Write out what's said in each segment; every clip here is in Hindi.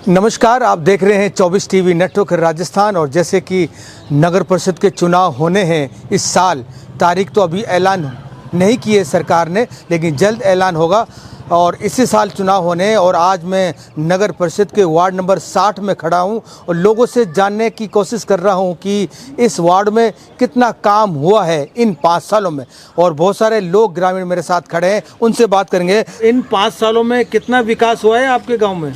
नमस्कार, आप देख रहे हैं 24 टीवी नेटवर्क राजस्थान। और जैसे कि नगर परिषद के चुनाव होने हैं इस साल, तारीख तो अभी ऐलान नहीं की है सरकार ने, लेकिन जल्द ऐलान होगा। और इसी साल चुनाव होने हैं और आज मैं नगर परिषद के वार्ड नंबर 60 में खड़ा हूं और लोगों से जानने की कोशिश कर रहा हूं कि इस वार्ड में कितना काम हुआ है इन 5 सालों में। और बहुत सारे लोग ग्रामीण मेरे साथ खड़े हैं, उनसे बात करेंगे। इन 5 सालों में कितना विकास हुआ है आपके गाँव में?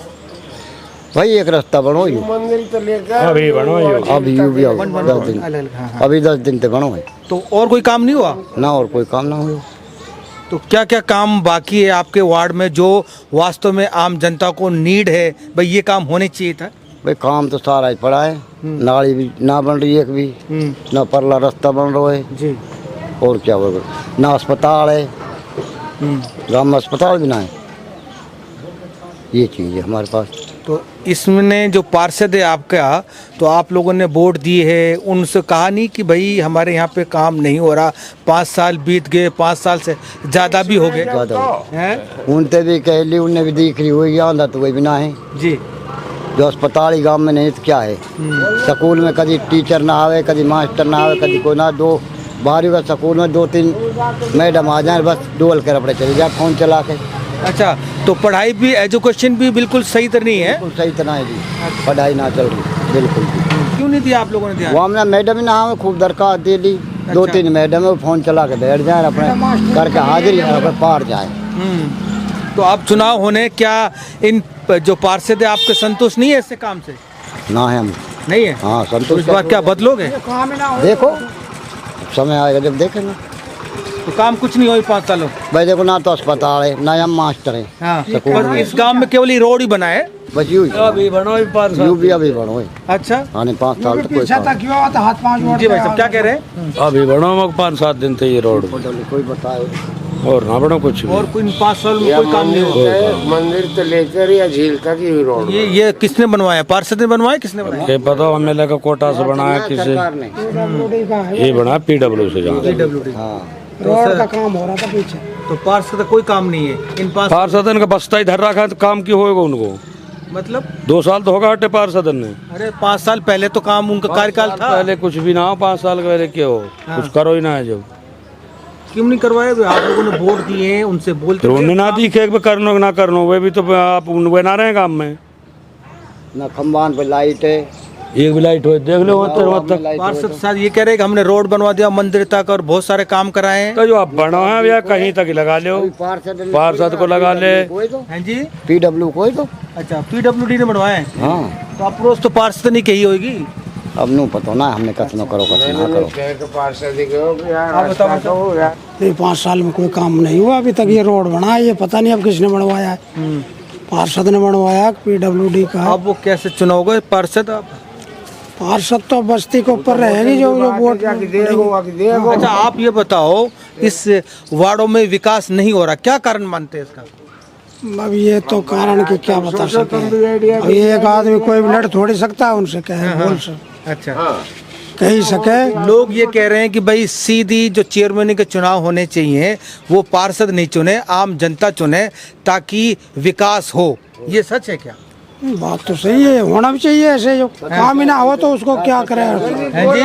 भाई एक रास्ता बनो ही मंदिर तो लेकर अभी बनो अभी 10 दिन तक बनो है। तो और कोई काम नहीं हुआ ना? और कोई काम ना हुआ। तो क्या क्या काम बाकी है आपके वार्ड में जो वास्तव में आम जनता को नीड है, भाई ये काम होने चाहिए था? भाई काम तो सारा ही पड़ा है, नाली भी ना बन रही है, एक भी ना परला रास्ता बन रहा है जी। और क्या होगा, ना अस्पताल है, गाँव में अस्पताल भी ना है। ये चीज़ है हमारे पास। तो इसमें जो पार्षद है आपका, तो आप लोगों ने वोट दिए है, उनसे कहा नहीं कि भाई हमारे यहाँ पे काम नहीं हो रहा? 5 साल बीत गए, 5 साल से ज़्यादा भी हो गए हैं। उनसे भी कह ली, उनने भी दिख रही हुई आंधा तो वही भी ना है जी। जो अस्पताल ही गाँव में नहीं तो क्या है? स्कूल में कभी टीचर ना आवे, कभी मास्टर ना आवे, कभी कोई ना। 2 बारहवीं का स्कूल में 2-3 मैडम आ जाए, बस डोल कर अपने चले जाए फ़ोन चला के। अच्छा, तो पढ़ाई भी, एजुकेशन भी बिल्कुल सही तरह नहीं है? बिल्कुल सही तरह है जी, पढ़ाई ना चल रही बिल्कुल। क्यों नहीं दिया आप लोगों ने ध्यान? वो हमने मैडम ही ना हमें खूब दरकार दे ली। 2-3 मैडम है, फ़ोन चला के बैठ जाए, अपने करके हाजिरी पार जाए। तो अब चुनाव होने, क्या इन जो पार्षद है आपके संतुष्ट नहीं है इससे काम से? ना है, हम नहीं है। हाँ संतुष्ट। इस बार क्या बदलोगे? देखो समय आएगा जब देखेंगे। तो काम कुछ नहीं हुई 5 सालों? भाई देखो, ना तो अस्पताल है, ना हम मास्टर है। हाँ, और इस गांव में केवल ही रोड ही बना है बस। यू अभी बनो, अभी बनो। अच्छा, 5 साल तो कोई जी भाई साहब क्या कह रहे हैं? अभी बनो 5-7 दिन थे ये रोड, कोई बताए और ना बनो कुछ और कोई 5 साल में कोई काम नहीं हुआ? मंदिर से लेकर या झील तक ही रोड। ये किसने बनवाया? पार्षद ने बनवाया? किसने बनाया? क्या पता, एमएलए का कोटा से बनाया किसे? ये बना PW से, जहाँ रोड का काम हो रहा था पीछे। तो पार्षद का कोई काम नहीं है इन 5 पार्षद का बस्ता ही धर रखा है, तो काम क्यों होगा उनको? मतलब 2 साल तो होगा हटे पार्षद ने। अरे 5 साल पहले तो काम उनका कार्यकाल था। पहले कुछ भी ना हो, 5 साल पहले क्या हो? कुछ करो ही ना है। जब क्यों नहीं करवाए? आप लोगों ने वोट दिए हैं, उनसे बोलते उन्होंने ना दिखे करनो ना करनो, वे भी तो आप उनके ना रहे काम में। ना खम्बान पे लाइट है, एक भी लाइट हो देख लो। पार्षद साहब ये कह रहे हैं कि हमने रोड बनवा दिया मंदिर तक और बहुत सारे काम कराए हैं। तो जो आप बनवाए या कहीं तक लगा लो, पार्षद को लगा ले। हैं जी, PW कोई तो। अच्छा, PWD ने बनवाए? हाँ, तो अप्रोच तो पार्षद नहीं कही होगी। अब नू पता ना, हमने कथनो करो कथनो करो। नहीं, 5 साल में कोई काम नहीं हुआ अभी तक। ये रोड बना है, ये पता नहीं अब किसने बनवाया है। पार्षद ने बनवाया, PWD का। अब वो कैसे चुनाव पार्षद? पार्षद तो बस्ती के ऊपर रहेगी, जो वोट। अच्छा, आप ये बताओ, इस वार्डों में विकास नहीं हो रहा, क्या कारण मानते हैं इसका? अब ये तो कारण की क्या बता सके। अब एक आदमी कोई लड़ थोड़ी सकता है उनसे, कहे बोल सकते। अच्छा, कही सके। लोग ये कह रहे हैं कि भाई सीधी जो चेयरमैन के चुनाव होने चाहिए वो पार्षद नहीं चुने, आम जनता चुने, ताकि विकास हो। ये सच है क्या? बात तो सही है, होना भी चाहिए ऐसे। जो काम ही ना हो तो उसको क्या करे? हैं जी,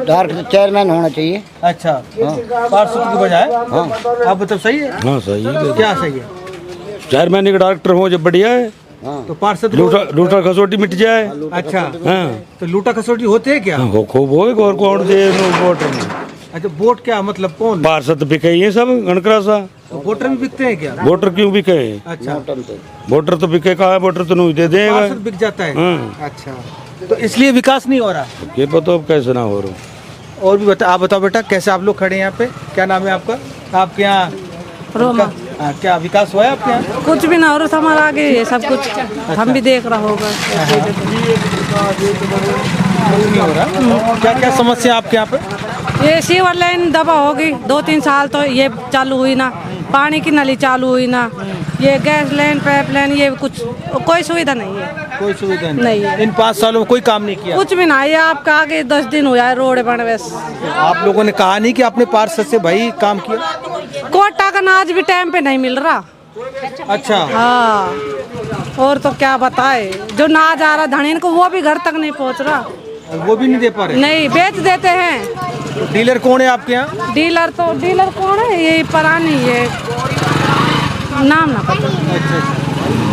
डायरेक्ट चेयरमैन होना चाहिए। अच्छा, पार्षद की बजाय? हाँ, आप बताओ सही है? हाँ सही है। क्या सही है? चेयरमैन का डायरेक्टर हो जब बढ़िया है। तो पार्षद लूटा खसोटी मिट जाए। अच्छा, हाँ, तो लूटा खसोटी होते हैं क्या? हो खूब हो, और कौन दे वोट? अच्छा, वोट क्या मतलब कौन? पार्षद बिके ही सब गणकरा सा। तो वोटर भी बिकते हैं क्या? वोटर क्यों बिके? अच्छा, वोटर तो बिके कहा है, वोटर तो नहीं दे देगा। पार्षद बिक जाता है। हाँ। अच्छा, तो इसलिए विकास नहीं हो रहा। ये पता अब कैसे ना हो रहा। और भी बता, आप बताओ बेटा, कैसे आप लोग खड़े हैं यहाँ पे? क्या नाम है आपका? आपके यहाँ रोमा। क्या विकास हुआ है आपके यहाँ? कुछ भी ना हो रहा, हमारा आगे ये सब कुछ हम भी देख रहा होगा। नहीं हो रहा। क्या क्या समस्या आपके यहाँ पे? ये सीवर लाइन दबा होगी 2-3 साल तो ये चालू हुई ना, पानी की नली चालू हुई ना, ये गैस लाइन, पाइप लाइन, ये कुछ कोई सुविधा नहीं है। कोई सुविधा नहीं है। इन 5 सालों में कोई काम नहीं किया? कुछ भी ना। ये आपका आगे 10 दिन हुआ है रोड बन। बस आप लोगों ने कहा नहीं कि आपने पार्षद से भाई काम किया? कोटा का अनाज भी टाइम पे नहीं मिल रहा। अच्छा, हाँ, और तो क्या बताए, जो ना जा रहा धनीन को वो भी घर तक नहीं पहुंच रहा। वो भी नहीं दे पा रहे? नहीं, बेच देते हैं। डीलर कौन है आपके यहाँ? डीलर कौन है, ये परानी, ये नाम ना पता। अच्छा।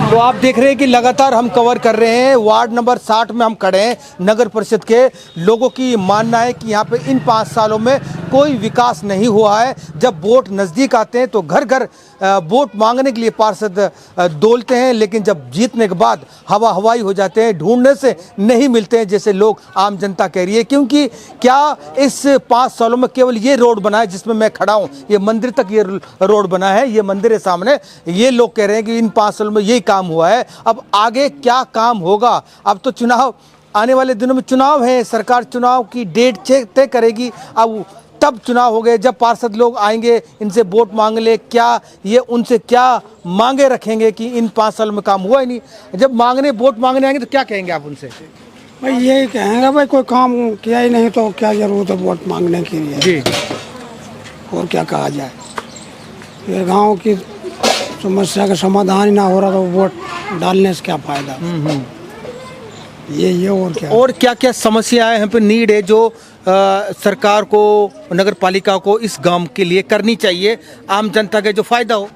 तो आप देख रहे हैं कि लगातार हम कवर कर रहे हैं। वार्ड नंबर 60 में हम खड़े हैं। नगर परिषद के लोगों की मानना है कि यहाँ पे इन 5 सालों में कोई विकास नहीं हुआ है। जब वोट नज़दीक आते हैं तो घर घर वोट मांगने के लिए पार्षद दौड़ते हैं, लेकिन जब जीतने के बाद हवा हवाई हो जाते हैं, ढूंढने से नहीं मिलते हैं, जैसे लोग आम जनता कह रही है। क्योंकि क्या इस 5 सालों में केवल ये रोड बना है जिसमें मैं खड़ा हूँ, ये मंदिर तक ये रोड बना है, ये मंदिर है सामने। ये लोग कह रहे हैं कि इन 5 सालों में यही काम हुआ है। अब आगे क्या काम होगा? अब तो चुनाव, आने वाले दिनों में चुनाव है, सरकार चुनाव की डेट तय करेगी। अब तब चुनाव हो गए, जब पार्षद लोग आएंगे, इनसे वोट मांग ले, क्या ये उनसे क्या मांगे रखेंगे कि इन 5 सालों में काम हुआ ही नहीं। जब वोट मांगने आएंगे तो क्या कहेंगे आप उनसे? भाई यही कहेंगे, भाई कोई काम किया ही नहीं तो क्या जरूरत है वोट मांगने के लिए जी। और क्या कहा जाए, ये गांव की समस्या का समाधान ही ना हो रहा तो वोट डालने से क्या फायदा। ये और क्या क्या समस्याएं यहाँ पे नीड है जो सरकार को, नगर पालिका को इस गांव के लिए करनी चाहिए, आम जनता के जो फायदा हो?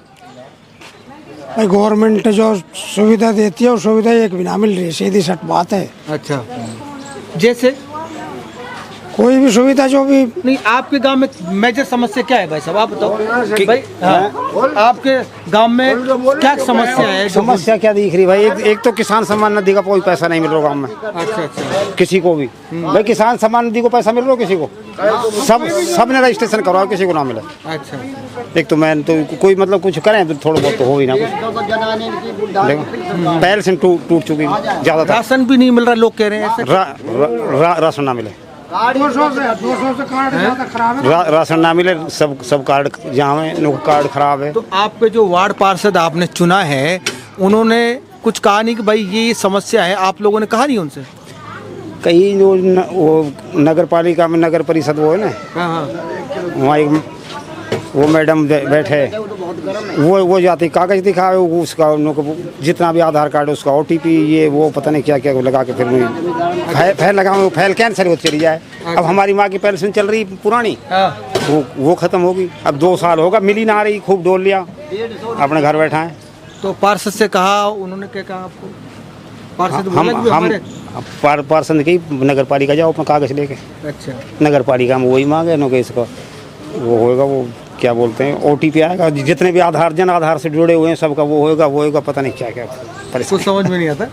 भाई गवर्नमेंट जो सुविधा देती है वो सुविधा एक भी ना मिल रही है, सीधी सट बात है। अच्छा, जैसे कोई भी सुविधा जो भी नहीं। आपके गांव में मेजर समस्या क्या है भाई साहब, आप बताओ भाई। हाँ, आपके गांव में क्या समस्या है? समस्या क्या दिख रही भाई? एक तो किसान सम्मान निधि का कोई पैसा नहीं मिल रहा गांव में। अच्छा। किसी को भी भाई किसान सम्मान निधि को पैसा मिल रहा, किसी को सब ने रजिस्ट्रेशन करवाओ, किसी को ना मिले। अच्छा। एक तो मैं तो कोई मतलब कुछ करें तो थोड़ा बहुत तो हो ही ना कुछ। देखो पहल से टूट चुकी, ज्यादा राशन भी नहीं मिल रहा, लोग कह रहे हैं राशन ना मिले, राशन ना मिले, सब कार्ड जहाँ में कार्ड खराब है। तो आपके जो वार्ड पार्षद आपने चुना है, उन्होंने कुछ कहा नहीं कि भाई ये समस्या है? आप लोगों ने कहा नहीं उनसे? कहीं वो नगर पालिका में नगर परिषद वो है ना, वहाँ एक वो मैडम बैठे, वो जाती कागज दिखाए उसका, जितना भी आधार कार्ड उसका OTP ये वो पता नहीं क्या क्या लगा के फिर फैल लगाओ, फैल कैंसिल होती चली जाए। अब हमारी माँ की पेंशन चल रही पुरानी, वो खत्म होगी, अब 2 साल होगा मिली ना रही, खूब डोल लिया, अपने घर बैठा है। तो पार्षद से कहा, उन्होंने क्या कहा आपको? पार्षद हम पार्षद की नगर पालिका जाओ अपना कागज लेके। अच्छा। नगर पालिका में वही मांगे न कि इसका वो होएगा, वो क्या बोलते हैं OTP आएगा, जितने भी जन आधार से जुड़े हुए हैं सबका वो होएगा पता नहीं क्या क्या कुछ समझ में नहीं आता।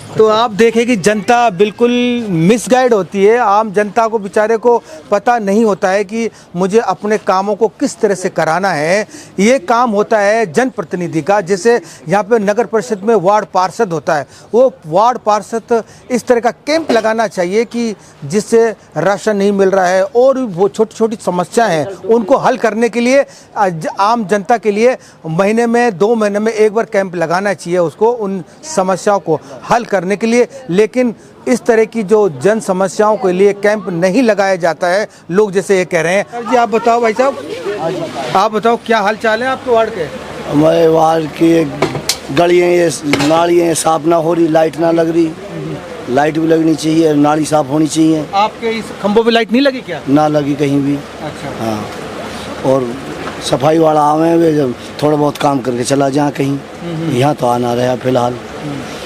तो आप देखें कि जनता बिल्कुल मिसगाइड होती है। आम जनता को बेचारे को पता नहीं होता है कि मुझे अपने कामों को किस तरह से कराना है। ये काम होता है जनप्रतिनिधि का। जैसे यहाँ पे नगर परिषद में वार्ड पार्षद होता है, वो वार्ड पार्षद इस तरह का कैंप लगाना चाहिए कि जिससे राशन नहीं मिल रहा है और वो छोटी छोटी समस्या हैं उनको हल करने के लिए आम जनता के लिए महीने में 2 महीने में एक बार कैंप लगाना चाहिए उसको, उन समस्याओं को हल करने के लिए। लेकिन इस तरह की जो जन समस्याओं के लिए कैंप नहीं लगाया जाता है, लोग जैसे ये कह रहे हैं। जी आप बताओ भाई साहब, आप बताओ क्या हाल चाल है आपके वार्ड के? हमारे वार्ड की गलियाँ, ये नालियाँ साफ ना हो रही, लाइट ना लग रही, लाइट भी लगनी चाहिए, नाली साफ होनी चाहिए। आपके इस खंभों पे लाइट नहीं लगी क्या? ना लगी कहीं भी। अच्छा। हाँ, और सफाई वाला आवे वे जब थोड़ा बहुत काम करके चला जाए कहीं, यहाँ तो आना रहा फिलहाल।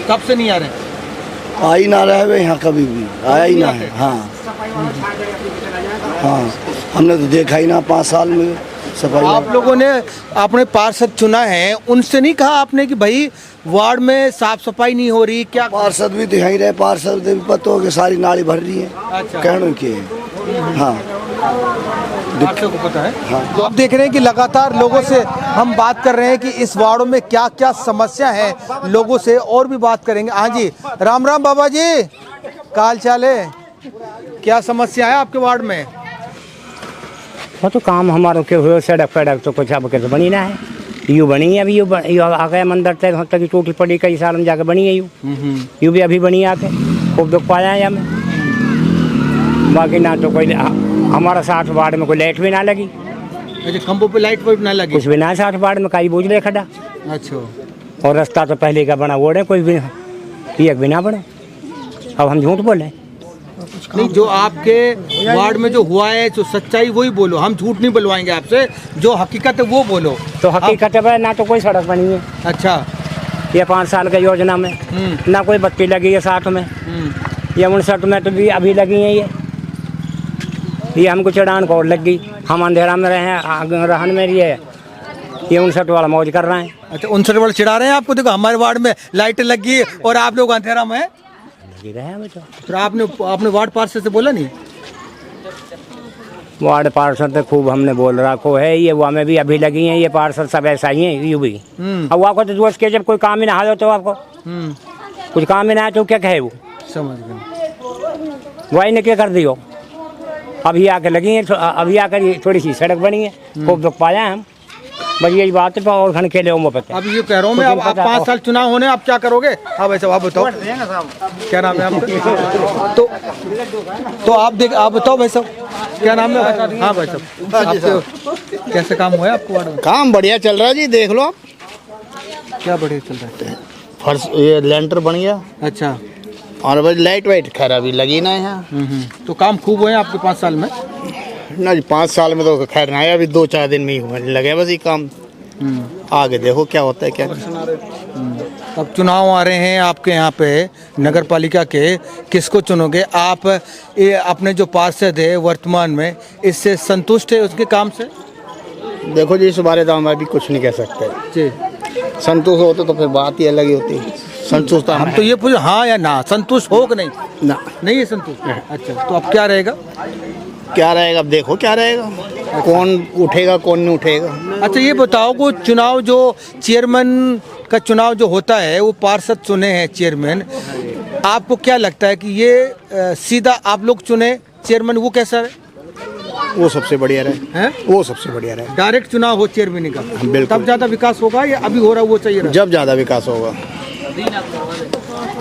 कब से नहीं आ रहे? आ ही ना रहे वे यहाँ, कभी भी आया ही ना है। हाँ हाँ, हमने तो देखा ही ना 5 साल में सफाई। आप लोगों ने अपने पार्षद चुना है, उनसे नहीं कहा आपने कि भाई वार्ड में साफ सफाई नहीं हो रही क्या? पार्षद भी तो यहीं रहे, पार्षद भी पता हो कि सारी नाली भर रही है। अच्छा। कहने के हाँ, आपको पता है। हाँ। तो आप देख रहे हैं कि लगातार लोगों से हम बात कर रहे हैं कि इस वार्डों में क्या क्या समस्या है, लोगों से और भी बात करेंगे। हाँ जी, राम राम बाबा जी, क्या हाल चाल है? क्या समस्या है आपके वार्ड में? वो तो काम हमारे के हुए, सड़क तो कुछ अब के तो बनी ना है, यूँ बनी है, अभी यूँ आ गया मंदिर तक टूटी पड़ी, कई साल में जाके बनी है यूँ भी अभी बनी आके, खूब दुख पाया है हमें। बाकी ना तो कोई हमारा 60 वार्ड में कोई लाइट भी ना लगी। अच्छा, खंभों पे लाइट वाइट ना लगी? कुछ भी ना, 60 वार्ड में कई बोझ ले खड़ा। अच्छा। और रास्ता तो पहले का बना वो है, कोई भी एक भी ना बने। अब हम झूठ बोले? नहीं, जो आपके वार्ड में जो हुआ है, जो सच्चाई वही बोलो, हम झूठ नहीं बुलवाएंगे आपसे, जो हकीकत है वो बोलो। तो हकीकत है ना, तो कोई सड़क बनी है। अच्छा, ये 5 साल की योजना में ना कोई बत्ती लगी है 60 में, ये 59 में तो भी अभी लगी है। ये हमको चढ़ान को लग गई, हम अंधेरा में रहे रहन में ये 59 वाला मौज कर रहे हैं। अच्छा, 59 वाला चिढ़ा रहे हैं आपको। देखो हमारे वार्ड में लाइटें लगी है और आप लोग अंधेरा में लगी रहे हैं। तो फिर आपने वार्ड पार्षद से बोला नहीं? वार्ड पार्षद से खूब हमने बोल रखो है, ये वो हमें भी अभी लगी हैं, ये पार्षद सब ऐसा ही है, यू भी। अब आपको तो दोस्त के जब कोई काम ही ना हो तो आपको कुछ काम ही ना आए तो क्या कहे वो? समझ गए। वही ने क्या कर दियो, अभी आकर लगी है, अभी आकर थोड़ी सी सड़क बनी है, खूब दुख पाया हम। बस यही बात है, और घन खेले हो पे। अब ये कह रहा हूँ मैं, अब 5 साल चुनाव होने, आप क्या करोगे? हाँ भाई साहब, आप बताओ क्या नाम है आपका? तो आप बताओ भाई साहब, क्या नाम है? हाँ भाई साहब, कैसे काम हुआ है आपको वार्ड में? काम बढ़िया चल रहा है जी, देख लो आप। क्या बढ़िया चल रहा है? फर्श ये लेंटर बन गया। अच्छा, और भाई लाइट वाइट खैर अभी लगी ना है यहाँ। तो काम खूब हुए हैं आपके 5 साल में? ना जी 5 साल में तो खैर ना है, अभी 2-4 दिन में ही हुआ लगे बस ये काम। आगे देखो क्या होता है क्या। अब चुनाव आ रहे हैं आपके यहाँ पे नगर पालिका के, किसको चुनोगे आप? ये अपने जो पार्षद है वर्तमान में, इससे संतुष्ट है उसके काम से? देखो जी, इस बारे तो हम अभी कुछ नहीं कह सकते जी। संतुष्ट होते तो फिर बात ही अलग ही होती। संतुष्ट हम तो ये पूछ, हाँ या ना, संतुष्ट हो कि नहीं? ना, नहीं है संतुष्ट। अच्छा, तो अब क्या रहेगा? क्या रहेगा अब देखो क्या रहेगा, कौन उठेगा कौन नहीं उठेगा। अच्छा, ये बताओ को चुनाव जो चेयरमैन का चुनाव जो होता है, वो पार्षद चुने हैं चेयरमैन, आपको क्या लगता है कि ये सीधा आप लोग चुने चेयरमैन, वो कैसा है? वो सबसे बढ़िया रहे हैं? वो सबसे बढ़िया रहे। डायरेक्ट चुनाव हो चेयरमैन का, बिल्कुल। तब ज्यादा विकास होगा या अभी हो रहा है वो चाहिए? जब ज्यादा विकास होगा,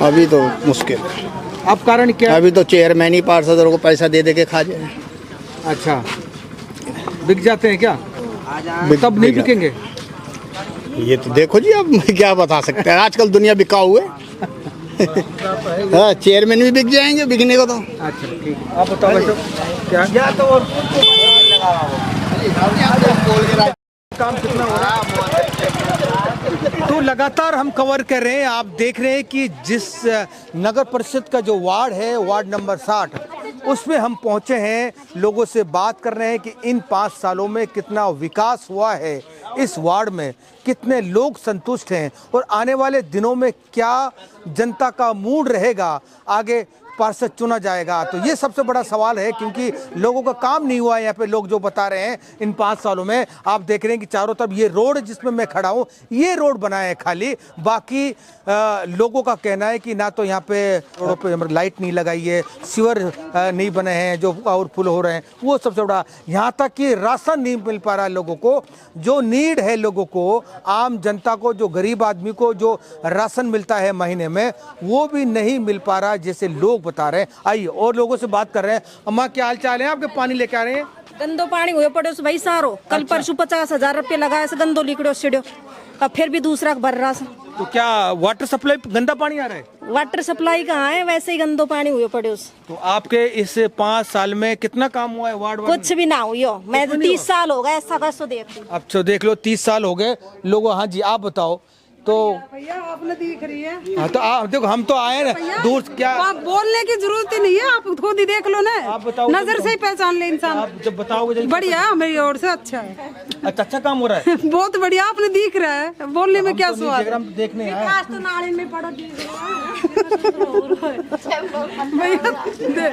अभी तो मुश्किल। अब कारण क्या है? अभी तो चेयरमैन ही पार्षदों को पैसा दे दे के खा जाए। अच्छा, बिक जाते हैं क्या? तब नहीं बिकेंगे? ये तो देखो जी, अब क्या बता सकते हैं, आजकल दुनिया बिकाऊ है। हाँ, चेयरमैन भी बिक जाएंगे बिकने को तो। अच्छा, ठीक है, आप बताओ भाई साहब, क्या तो काम कितना हो रहा है? तो लगातार हम कवर कर रहे हैं, आप देख रहे हैं कि जिस नगर परिषद का जो वार्ड है, वार्ड नंबर 60, उसमें हम पहुंचे हैं, लोगों से बात कर रहे हैं कि इन 5 सालों में कितना विकास हुआ है, इस वार्ड में कितने लोग संतुष्ट हैं और आने वाले दिनों में क्या जनता का मूड रहेगा, आगे पार्षद चुना जाएगा। तो ये सबसे बड़ा सवाल है, क्योंकि लोगों का काम नहीं हुआ है। यहाँ पे लोग जो बता रहे हैं इन 5 सालों में, आप देख रहे हैं कि चारों तरफ ये रोड जिसमें मैं खड़ा हूँ, ये रोड बना है खाली। बाकी लोगों का कहना है कि ना तो यहाँ पे रोडों पे लाइट नहीं लगाई है, सीवर नहीं बने हैं जो पावरफुल हो रहे हैं, वो सबसे बड़ा। यहाँ तक कि राशन नहीं मिल पा रहा है लोगों को, जो नीड है लोगों को, आम जनता को, जो गरीब आदमी को जो राशन मिलता है महीने में, वो भी नहीं मिल पा रहा जैसे लोग बता रहे हैं। आइए और लोगों से बात कर रहे हैं। अम्मा, क्या हाल चाल है आपके? पानी लेके आ रहे हैं? गंदो पानी हुए पड़े भाई सारो। कल परसों 50,000 रुपये लगाए से गंदो लिकड़ो सिड़ो, अब फिर भी दूसरा भर रहा। तो क्या वाटर सप्लाई गंदा पानी आ रहा है? वाटर सप्लाई कहाँ है, वैसे ही गंदो पानी हुए पड़े उस। तो आपके इस 5 साल में कितना काम हुआ है वार्ड? कुछ भी ना हुई हो, मैं 30 साल हो गए ऐसा कैसो देख। अब तो देख लो 30 साल हो गए लोगों। हाँ जी, आप बताओ। तो भैया आपने दिख रही है। हाँ, तो आप देखो, हम तो आए ना दूर। क्या आप बोलने की जरूरत ही नहीं है, आप खुद ही देख लो ना। आप बताओ, नजर से ही पहचान ले इंसान। आप जब बताओगे बढ़िया, मेरी ओर से अच्छा है। अच्छा काम हो रहा है। बहुत बढ़िया, आपने दिख रहा है, बोलने में क्या सवाल है। देखने तो नाले में पड़ो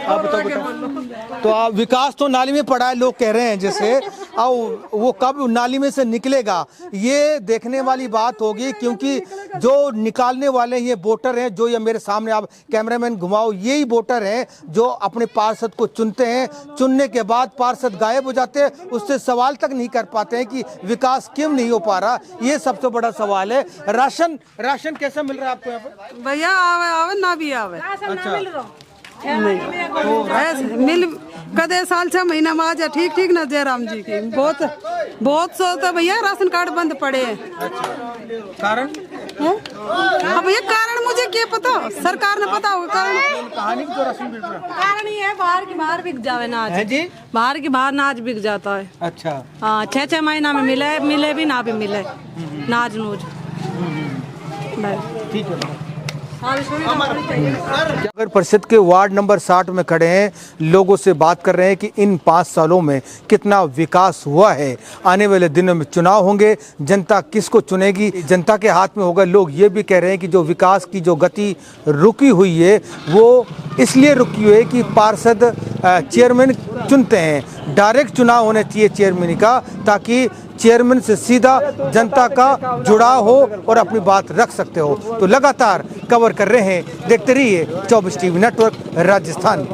आप बताओ। तो आप विकास तो नाली में पड़ा है लोग कह रहे हैं, जैसे अब वो कब नाली में से निकलेगा ये देखने वाली बात होगी, क्योंकि जो निकालने वाले ये वोटर हैं, जो ये मेरे सामने, आप कैमरामैन घुमाओ, यही वोटर हैं जो अपने पार्षद को चुनते हैं। चुनने के बाद पार्षद गायब हो जाते हैं, उससे सवाल तक नहीं कर पाते हैं कि विकास क्यों नहीं हो पा रहा। ये सबसे बड़ा सवाल है। राशन कैसा मिल रहा है आपको यहाँ पे? भैया आवे आवे ना भी आवे। अच्छा, मिल कदे साल 6 महीना में आ जा। ठीक ठीक ना जयराम जी की बहुत सो तो भैया राशन कार्ड बंद पड़े हैं। कारण अब ये कारण मुझे क्या पता, सरकार ने पता होगा कारण ये है बाहर बिक जावे नाज है जी। बाहर की बाहर नाज बिक जाता है। अच्छा। हाँ 6-6 महीना में मिले भी ना भी मिले नाज नूज। ठीक है। नगर परिषद के वार्ड नंबर 60 में खड़े हैं, लोगों से बात कर रहे हैं कि इन 5 सालों में कितना विकास हुआ है। आने वाले दिनों में चुनाव होंगे, जनता किसको चुनेगी जनता के हाथ में होगा। लोग ये भी कह रहे हैं कि जो विकास की जो गति रुकी हुई है वो इसलिए रुकी हुई है कि पार्षद चेयरमैन चुनते हैं। डायरेक्ट चुनाव होना चाहिए चेयरमैन का, ताकि चेयरमैन से सीधा जनता का जुड़ाव हो और अपनी बात रख सकते हो। तो लगातार कवर कर रहे हैं, देखते रहिए 24 टीवी नेटवर्क राजस्थान।